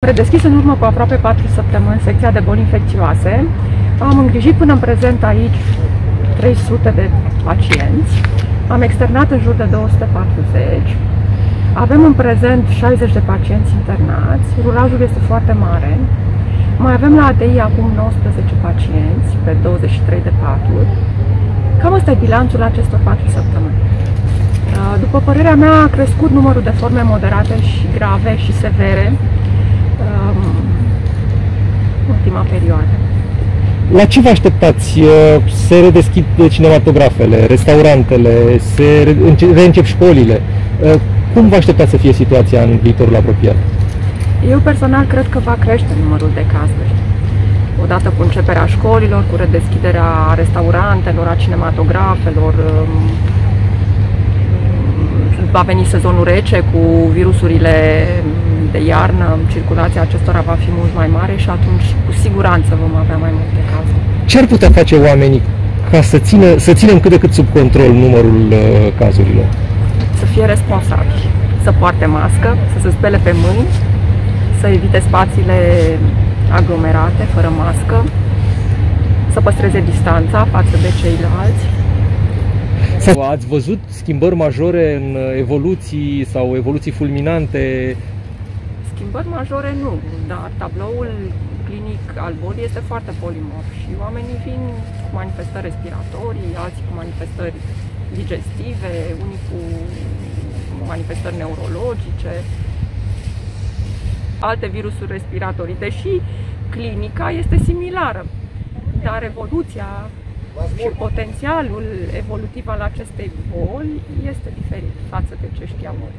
Redeschis în urmă cu aproape 4 săptămâni secția de boli infecțioase. Am îngrijit până în prezent aici 300 de pacienți. Am externat în jur de 240. Avem în prezent 60 de pacienți internați. Rulajul este foarte mare. Mai avem la ATI acum 19 pacienți pe 23 de paturi. Cam ăsta e bilanțul acestor 4 săptămâni. După părerea mea, a crescut numărul de forme moderate și grave și severe ultima perioadă. La ce vă așteptați? Se redeschid cinematografele, restaurantele, se reîncep școlile. Cum vă așteptați să fie situația în viitorul apropiat? Eu personal cred că va crește numărul de cazuri. Odată cu începerea școlilor, cu redeschiderea restaurantelor, a cinematografelor, va veni sezonul rece cu virusurile de iarnă, circulația acestora va fi mult mai mare și atunci cu siguranță vom avea mai multe cazuri. Ce ar putea face oamenii ca să ținem cât de cât sub control numărul cazurilor? Să fie responsabili, să poarte mască, să se spele pe mâini, să evite spațiile aglomerate, fără mască, să păstreze distanța față de ceilalți. Ați văzut schimbări majore în evoluții sau evoluții fulminante? Schimbări majore nu, dar tabloul clinic al bolii este foarte polimorf și oamenii vin cu manifestări respiratorii, alții cu manifestări digestive, unii cu manifestări neurologice, alte virusuri respiratorii, deși clinica este similară, dar evoluția și potențialul evolutiv al acestei boli este diferit față de ce știam noi.